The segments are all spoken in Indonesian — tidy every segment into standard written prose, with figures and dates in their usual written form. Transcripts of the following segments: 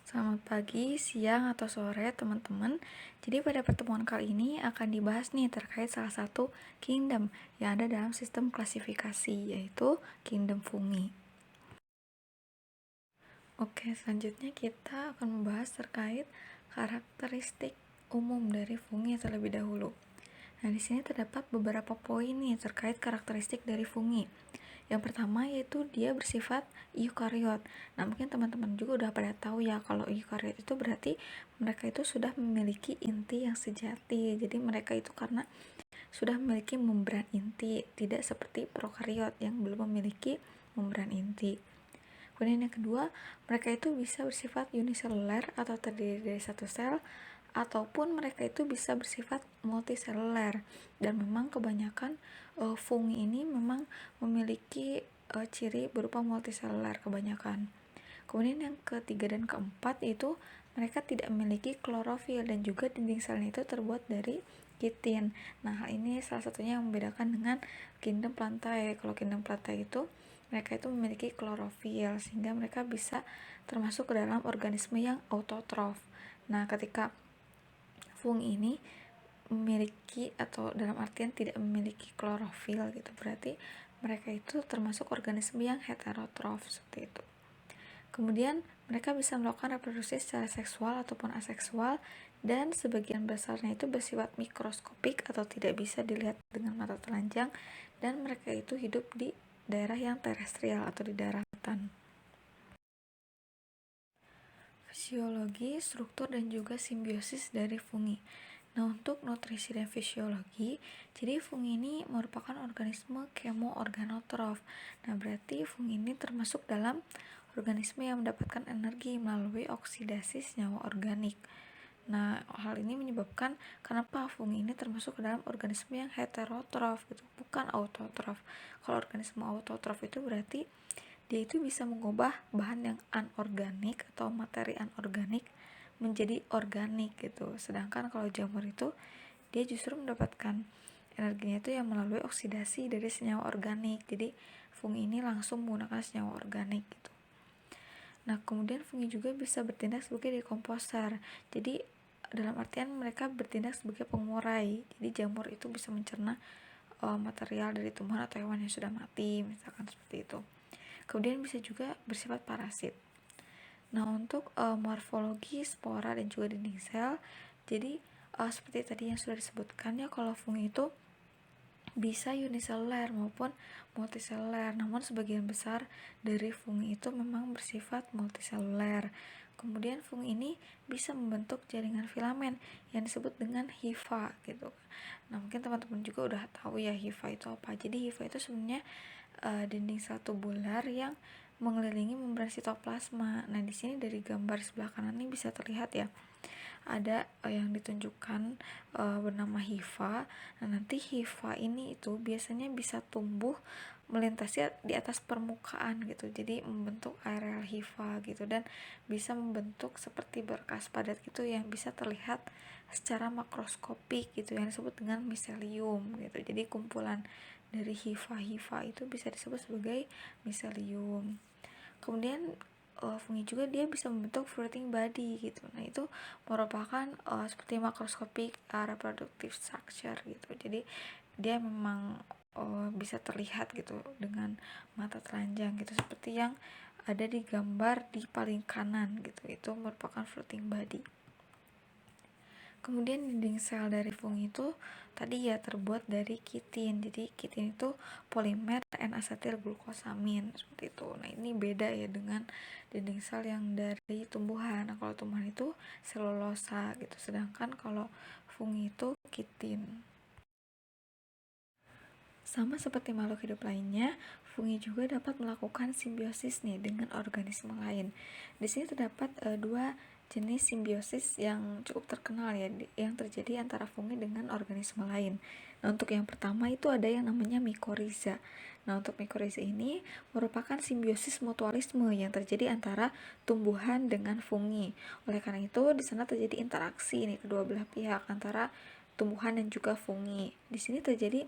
Selamat pagi, siang, atau sore teman-teman. Jadi pada pertemuan kali ini akan dibahas nih terkait salah satu kingdom yang ada dalam sistem klasifikasi, yaitu kingdom fungi. Oke, selanjutnya kita akan membahas terkait karakteristik umum dari fungi terlebih dahulu. Nah, di sini terdapat beberapa poin nih terkait karakteristik dari fungi. Yang pertama yaitu dia bersifat eukariot. Nah, mungkin teman-teman juga udah pada tahu ya kalau eukariot itu berarti mereka itu sudah memiliki inti yang sejati. Jadi mereka itu karena sudah memiliki membran inti, tidak seperti prokariot yang belum memiliki membran inti. Kemudian yang kedua, mereka itu bisa bersifat uniseluler atau terdiri dari satu sel, ataupun mereka itu bisa bersifat multiseluler. Dan memang kebanyakan fungi ini memang memiliki ciri berupa multiseluler kebanyakan. Kemudian yang ketiga dan keempat itu mereka tidak memiliki klorofil dan juga dinding selnya itu terbuat dari kitin. Nah, hal ini salah satunya yang membedakan dengan kingdom plantae. Kalau kingdom plantae itu mereka itu memiliki klorofil sehingga mereka bisa termasuk ke dalam organisme yang autotrof. Nah, ketika fungi ini memiliki atau dalam artian tidak memiliki klorofil gitu, berarti mereka itu termasuk organisme yang heterotrof seperti itu. Kemudian mereka bisa melakukan reproduksi secara seksual ataupun aseksual, dan sebagian besarnya itu bersifat mikroskopik atau tidak bisa dilihat dengan mata telanjang, dan mereka itu hidup di daerah yang terestrial atau di daratan. Fisiologi, struktur, dan juga simbiosis dari fungi. Nah, untuk nutrisi dan fisiologi, jadi fungi ini merupakan organisme kemoorganotrof. Nah, berarti fungi ini termasuk dalam organisme yang mendapatkan energi melalui oksidasi senyawa organik. Nah, hal ini menyebabkan kenapa fungi ini termasuk ke dalam organisme yang heterotrof gitu, bukan autotrof. Kalau organisme autotrof itu berarti dia itu bisa mengubah bahan yang anorganik atau materi anorganik menjadi organik gitu. Sedangkan kalau jamur itu dia justru mendapatkan energinya itu yang melalui oksidasi dari senyawa organik. Jadi fungi ini langsung menggunakan senyawa organik gitu. Nah, kemudian fungi juga bisa bertindak sebagai dekomposer. Jadi dalam artian mereka bertindak sebagai pengurai. Jadi jamur itu bisa mencerna material dari tumbuhan atau hewan yang sudah mati, misalkan seperti itu. Kemudian bisa juga bersifat parasit. Nah, untuk morfologi spora dan juga dinding sel, jadi seperti tadi yang sudah disebutkan ya, kalau fungi itu bisa uniseluler maupun multiseluler, namun sebagian besar dari fungi itu memang bersifat multiseluler. Kemudian fungi ini bisa membentuk jaringan filamen yang disebut dengan hifa gitu. Nah, mungkin teman-teman juga udah tahu ya hifa itu apa. Jadi hifa itu sebenarnya dinding sel tubular yang mengelilingi membran sitoplasma. Nah, di sini dari gambar sebelah kanan ini bisa terlihat ya, ada yang ditunjukkan bernama hifa. Nah, nanti hifa ini itu biasanya bisa tumbuh melintasi di atas permukaan gitu, jadi membentuk areal hifa gitu, dan bisa membentuk seperti berkas padat gitu yang bisa terlihat secara makroskopik gitu, yang disebut dengan miselium gitu. Jadi kumpulan dari hifa-hifa itu bisa disebut sebagai miselium. Kemudian fungi juga dia bisa membentuk fruiting body gitu. Nah, itu merupakan seperti makroskopik reproductive structure gitu. Jadi dia memang bisa terlihat gitu dengan mata telanjang gitu, seperti yang ada di gambar di paling kanan gitu. Itu merupakan fruiting body. Kemudian dinding sel dari fungi itu tadi ya terbuat dari kitin. Jadi kitin itu polimer N-asetil glukosamin seperti itu. Nah, ini beda ya dengan dinding sel yang dari tumbuhan. Nah, kalau tumbuhan itu selulosa gitu. Sedangkan kalau fungi itu kitin. Sama seperti makhluk hidup lainnya, fungi juga dapat melakukan simbiosis nih dengan organisme lain. Di sini terdapat dua jenis simbiosis yang cukup terkenal ya, yang terjadi antara fungi dengan organisme lain. Nah, untuk yang pertama itu ada yang namanya mikoriza. Nah, untuk mikoriza ini merupakan simbiosis mutualisme yang terjadi antara tumbuhan dengan fungi. Oleh karena itu, di sana terjadi interaksi nih kedua belah pihak antara tumbuhan dan juga fungi. Di sini terjadi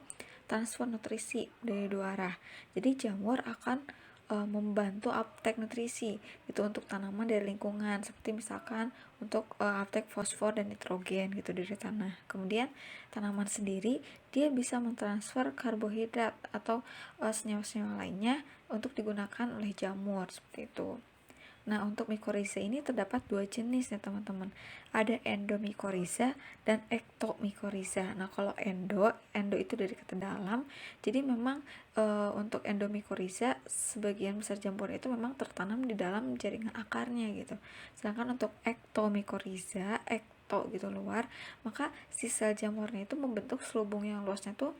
transfer nutrisi dari dua arah. Jadi jamur akan membantu uptake nutrisi itu untuk tanaman dari lingkungan, seperti misalkan untuk uptake fosfor dan nitrogen gitu dari tanah. Kemudian tanaman sendiri dia bisa mentransfer karbohidrat atau senyawa-senyawa lainnya untuk digunakan oleh jamur seperti itu. Nah, untuk mikoriza ini terdapat dua jenis ya teman-teman. Ada endomikoriza dan ektomikoriza. Nah, kalau endo itu dari kata dalam. Jadi memang untuk endomikoriza sebagian besar jamur itu memang tertanam di dalam jaringan akarnya gitu. Sedangkan untuk ektomikoriza, gitu luar, maka si sel jamurnya itu membentuk selubung yang luasnya tuh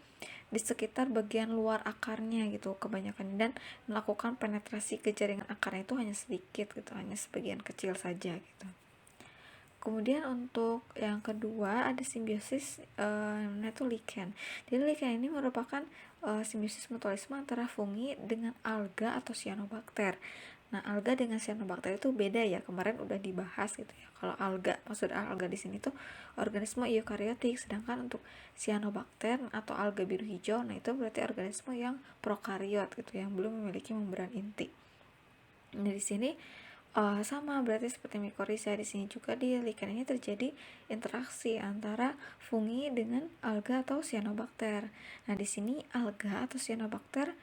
di sekitar bagian luar akarnya gitu kebanyakan, dan melakukan penetrasi ke jaringan akarnya itu hanya sedikit gitu, hanya sebagian kecil saja gitu. Kemudian untuk yang kedua ada simbiosis namanya itu lichen. Jadi lichen ini merupakan simbiosis mutualisme antara fungi dengan alga atau cyanobacter. Nah, alga dengan cyanobacter itu beda ya, kemarin udah dibahas gitu ya. Kalau alga, maksud alga di sini tuh organisme eukariotik, sedangkan untuk cyanobacter atau alga biru hijau, nah itu berarti organisme yang prokariot gitu, yang belum memiliki membran inti. Nah, di sini sama berarti seperti mikoriza, di sini juga di lichen ini terjadi interaksi antara fungi dengan alga atau cyanobacter. Nah, di sini alga atau cyanobacter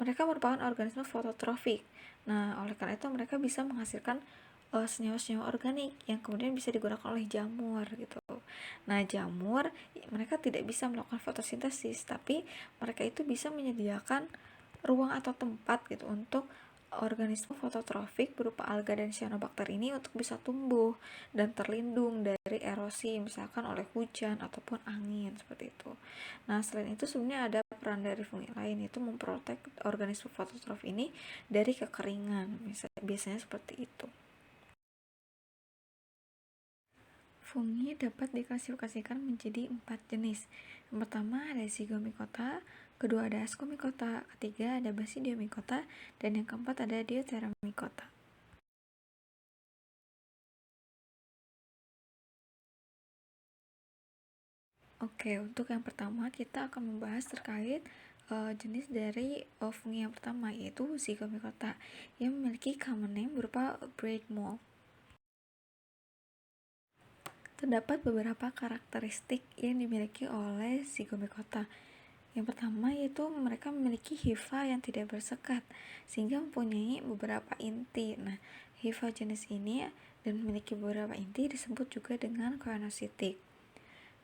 mereka merupakan organisme fototrofik. Nah, oleh karena itu mereka bisa menghasilkan senyawa-senyawa organik yang kemudian bisa digunakan oleh jamur gitu. Nah, jamur mereka tidak bisa melakukan fotosintesis, tapi mereka itu bisa menyediakan ruang atau tempat gitu untuk organisme fototrofik berupa alga dan cyanobacter ini untuk bisa tumbuh dan terlindung dari erosi misalkan oleh hujan ataupun angin seperti itu. Nah, selain itu sebenarnya ada peran dari fungi lain, yaitu memprotek organisme fototrof ini dari kekeringan, biasanya seperti itu. Fungi dapat diklasifikasikan menjadi 4 jenis. Yang pertama ada Zygomicota, kedua ada Ascomycota, ketiga ada Basidiomycota, dan yang keempat ada Deuteramycota. Oke, untuk yang pertama kita akan membahas terkait jenis dari fungi yang pertama, yaitu Zygomicota, yang memiliki common name berupa braid mold. Terdapat beberapa karakteristik yang dimiliki oleh Zygomicota. Yang pertama yaitu mereka memiliki hifa yang tidak bersekat sehingga mempunyai beberapa inti. Nah, hifa jenis ini dan memiliki beberapa inti disebut juga dengan koenositik.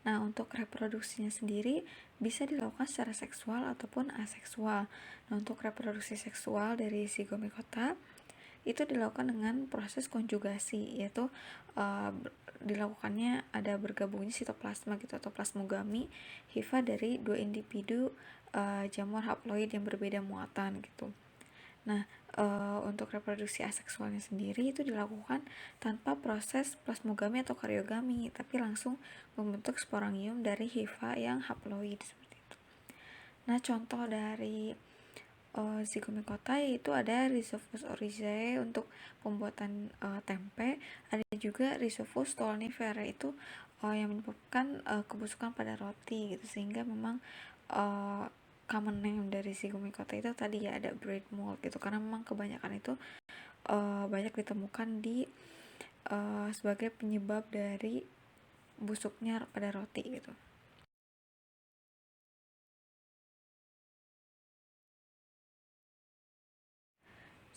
Nah, untuk reproduksinya sendiri bisa dilakukan secara seksual ataupun aseksual. Nah, untuk reproduksi seksual dari Zygomicota itu dilakukan dengan proses konjugasi, yaitu dilakukannya ada bergabungnya sitoplasma gitu atau plasmogami hifa dari dua individu jamur haploid yang berbeda muatan gitu. Nah, untuk reproduksi aseksualnya sendiri itu dilakukan tanpa proses plasmogami atau karyogami, tapi langsung membentuk sporangium dari hifa yang haploid seperti itu. Nah, contoh dari Zygomicota yaitu ada Rhizopus oryzae untuk pembuatan tempe, ada juga Rhizopus stolonifera itu yang menyebabkan kebusukan pada roti gitu, sehingga memang common name dari Zygomicota itu tadi ya ada bread mold gitu, karena memang kebanyakan itu banyak ditemukan di sebagai penyebab dari busuknya pada roti gitu.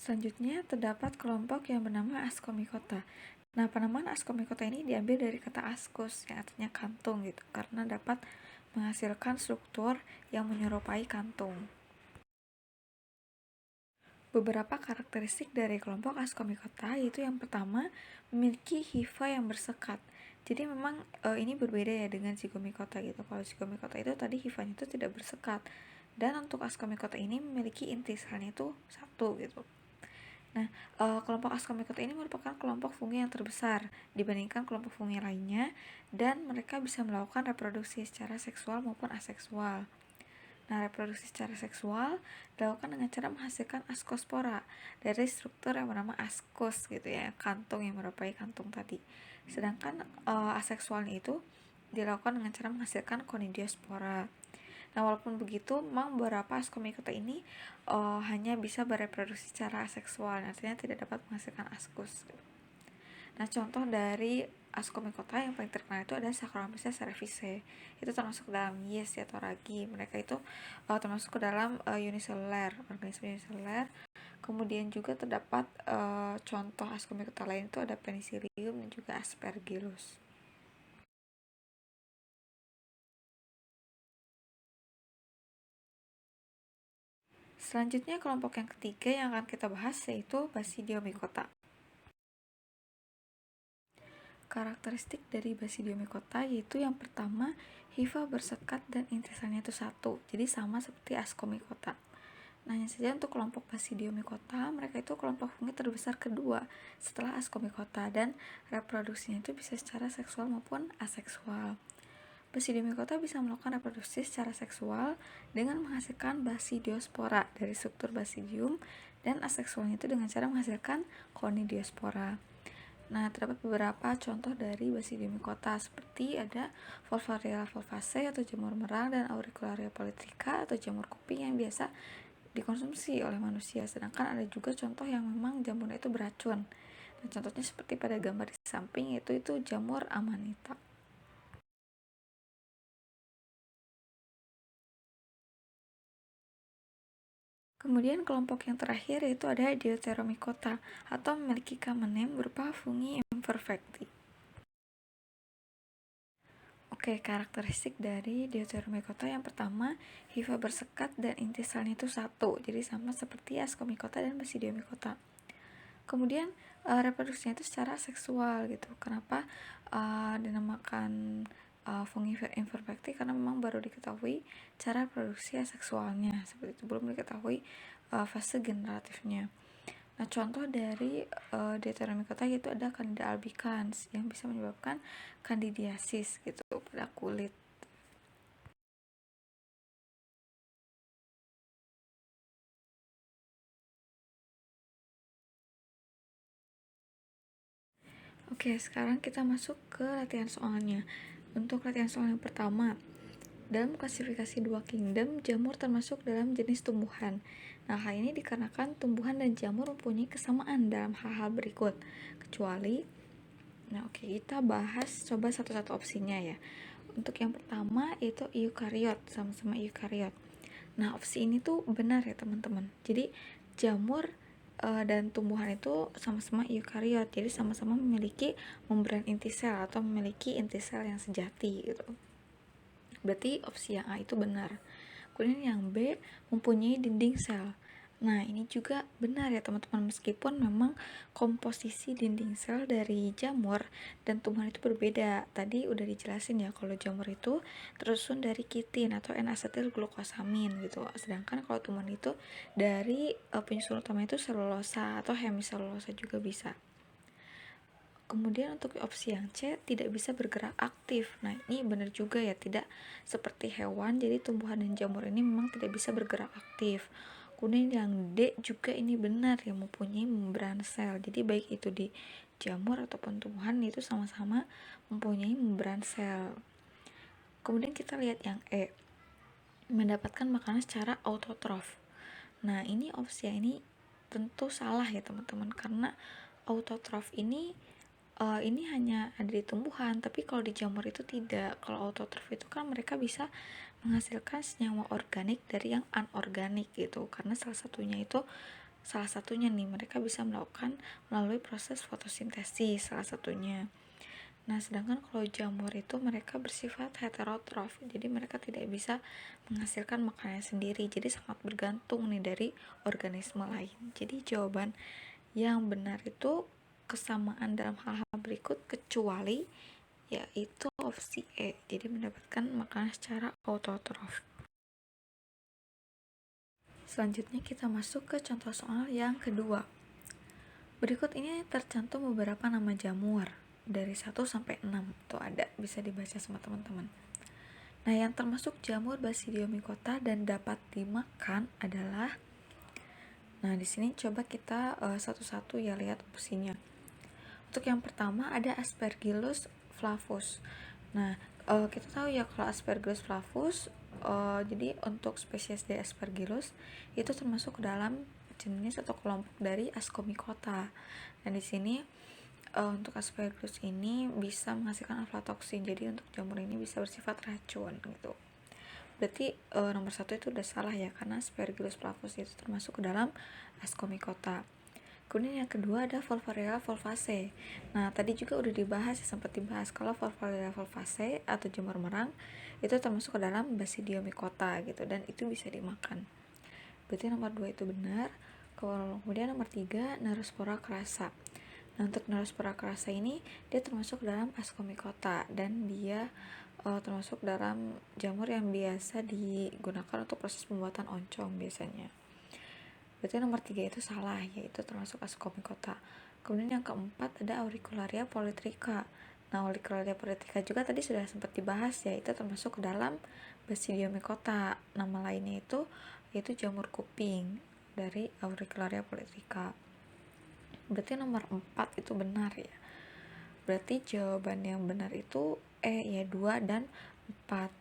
Selanjutnya terdapat kelompok yang bernama Ascomycota. Nah, penamaan Ascomycota ini diambil dari kata ascus yang artinya kantung gitu, karena dapat menghasilkan struktur yang menyerupai kantung. Beberapa karakteristik dari kelompok Ascomycota yaitu yang pertama memiliki hifa yang bersekat. Jadi memang ini berbeda ya dengan Zygomicota gitu. Kalau Zygomicota itu tadi hifanya itu tidak bersekat, dan untuk Ascomycota ini memiliki inti selnya itu satu gitu. Nah, kelompok Ascomycota ini merupakan kelompok fungi yang terbesar dibandingkan kelompok fungi lainnya, dan mereka bisa melakukan reproduksi secara seksual maupun aseksual. Nah, reproduksi secara seksual dilakukan dengan cara menghasilkan askospora dari struktur yang bernama ascus gitu ya, kantung yang merupai kantung tadi. Sedangkan aseksualnya itu dilakukan dengan cara menghasilkan conidiospora. Nah, walaupun begitu, memang beberapa Ascomycota ini hanya bisa bereproduksi secara seksual, artinya tidak dapat menghasilkan askus. Nah, contoh dari Ascomycota yang paling terkenal itu ada Saccharomyces cerevisiae. Itu termasuk dalam yeast atau ragi. Mereka itu termasuk ke dalam uniselular, organisme uniselular. Kemudian juga terdapat contoh Ascomycota lain itu ada Penicillium dan juga Aspergillus. Selanjutnya kelompok yang ketiga yang akan kita bahas yaitu Basidiomycota. Karakteristik dari Basidiomycota yaitu yang pertama, hifa bersekat dan intisalnya itu satu, jadi sama seperti Ascomycota. Nah, hanya saja untuk kelompok Basidiomycota, mereka itu kelompok fungi terbesar kedua setelah Ascomycota dan reproduksinya itu bisa secara seksual maupun aseksual. Basidiomycota bisa melakukan reproduksi secara seksual dengan menghasilkan basidiospora dari struktur basidium dan aseksualnya itu dengan cara menghasilkan conidiospora. Nah, terdapat beberapa contoh dari Basidiomycota seperti ada Volvaria volvaceae atau jamur merang dan Auricularia polytricha atau jamur kuping yang biasa dikonsumsi oleh manusia. Sedangkan ada juga contoh yang memang jamurnya itu beracun. Nah, contohnya seperti pada gambar di samping yaitu jamur amanita. Kemudian kelompok yang terakhir yaitu ada Deuteromycota atau memiliki common name berupa fungi imperfecti. Oke, karakteristik dari Deuteromycota yang pertama, hifa bersekat dan inti selnya itu satu, jadi sama seperti Ascomycota dan Basidiomycota. Kemudian reproduksinya itu secara seksual gitu. Kenapa dinamakan fungi imperfecti? Karena memang baru diketahui cara reproduksi seksualnya, seperti itu, belum diketahui fase generatifnya. Nah, contoh dari Deuteromycota itu ada Candida albicans yang bisa menyebabkan kandidiasis gitu pada kulit. Oke, sekarang kita masuk ke latihan soalnya. Untuk latihan soal yang pertama, dalam klasifikasi dua kingdom, jamur termasuk dalam jenis tumbuhan. Nah, hal ini dikarenakan tumbuhan dan jamur mempunyai kesamaan dalam hal-hal berikut. Kecuali, kita bahas coba satu-satu opsinya ya. Untuk yang pertama itu eukariot, sama-sama eukariot. Nah, opsi ini tuh benar ya teman-teman. Jadi jamur dan tumbuhan itu sama-sama eukariot, jadi sama-sama memiliki membran inti sel atau memiliki inti sel yang sejati gitu. Berarti opsi yang A itu benar. Kemudian yang B mempunyai dinding sel. Nah, ini juga benar ya teman-teman, meskipun memang komposisi dinding sel dari jamur dan tumbuhan itu berbeda. Tadi udah dijelasin ya kalau jamur itu tersusun dari kitin atau N-asetil glukosamin gitu. Sedangkan kalau tumbuhan itu dari penyusun utama itu selulosa atau hemiselulosa juga bisa. Kemudian untuk opsi yang C, tidak bisa bergerak aktif. Nah, ini benar juga ya, tidak seperti hewan, jadi tumbuhan dan jamur ini memang tidak bisa bergerak aktif. Kemudian yang D juga ini benar ya, mempunyai membran sel. Jadi baik itu di jamur ataupun tumbuhan itu sama-sama mempunyai membran sel. Kemudian kita lihat yang E, mendapatkan makanan secara autotrof. Nah, ini opsi ini tentu salah ya teman-teman, karena autotrof ini hanya ada di tumbuhan, tapi kalau di jamur itu tidak. Kalau autotrof itu kan mereka bisa menghasilkan senyawa organik dari yang anorganik gitu, karena salah satunya nih mereka bisa melakukan melalui proses fotosintesis salah satunya. Nah, sedangkan kalau jamur itu mereka bersifat heterotrof, jadi mereka tidak bisa menghasilkan makanannya sendiri, jadi sangat bergantung nih dari organisme lain. Jadi jawaban yang benar itu kesamaan dalam hal-hal berikut kecuali yaitu opsi E, jadi mendapatkan makanan secara autotrof. Selanjutnya kita masuk ke contoh soal yang kedua. Berikut ini tercantum beberapa nama jamur dari 1 sampai 6. Itu ada, bisa dibaca sama teman-teman. Nah, yang termasuk jamur Basidiomycota dan dapat dimakan adalah, nah di sini coba kita satu-satu ya lihat opsinya. Untuk yang pertama ada Aspergillus flavus. Nah, Kita tahu ya kalau Aspergillus flavus, jadi untuk spesies dari Aspergillus itu termasuk ke dalam jenis atau kelompok dari Ascomycota. Dan di sini untuk Aspergillus ini bisa menghasilkan aflatoksin, jadi untuk jamur ini bisa bersifat racun gitu. Berarti nomor satu itu udah salah ya, karena Aspergillus flavus itu termasuk ke dalam Ascomycota. Kemudian yang kedua ada Volvaria volvaceae. Nah, tadi juga udah dibahas ya, sempat dibahas kalau Volvaria volvaceae atau jamur merang itu termasuk ke dalam Basidiomycota gitu, dan itu bisa dimakan. Berarti nomor 2 itu benar. Kemudian nomor 3 Neurospora crassa. Nah, untuk Neurospora crassa ini dia termasuk dalam Ascomycota, dan dia termasuk dalam jamur yang biasa digunakan untuk proses pembuatan oncom biasanya. Berarti nomor 3 itu salah, yaitu termasuk Ascomycota. Kemudian yang keempat ada Auricularia polytricha. Nah, Auricularia polytricha juga tadi sudah sempat dibahas, yaitu termasuk ke dalam Basidiomycota. Nama lainnya itu yaitu jamur kuping dari Auricularia polytricha. Berarti nomor 4 itu benar ya. Berarti jawaban yang benar itu ya 2 dan 4.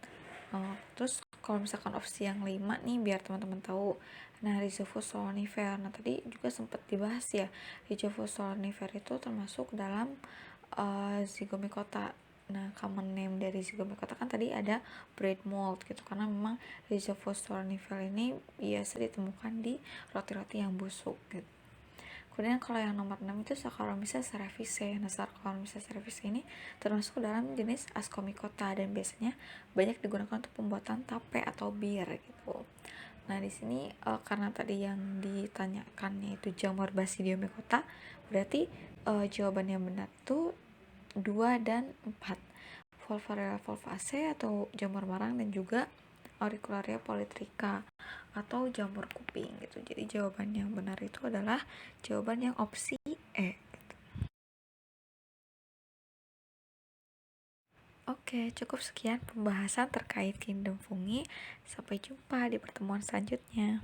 Terus kalau misalkan opsi yang 5 nih, biar teman-teman tahu. Nah, Rhizopus solanifer. Nah, tadi juga sempat dibahas ya. Rhizopus solanifer itu termasuk dalam Zygomicota. Nah, common name dari Zygomicota kan tadi ada bread mold gitu, karena memang Rhizopus solanifer ini biasa ditemukan di roti-roti yang busuk gitu. Kemudian kalau yang nomor 6 itu Saccharomyces cerevisiae. Nah, Saccharomyces cerevisiae ini termasuk dalam jenis Ascomycota dan biasanya banyak digunakan untuk pembuatan tape atau bir gitu. Nah, di sini karena tadi yang ditanyakan yaitu jamur Basidiomycota, berarti jawaban yang benar itu 2 dan 4. Volvaria volvaceae atau jamur marang, dan juga Auricularia polytricha atau jamur kuping gitu. Jadi jawaban yang benar itu adalah jawaban yang opsi E. Oke, cukup sekian pembahasan terkait kingdom fungi. Sampai jumpa di pertemuan selanjutnya.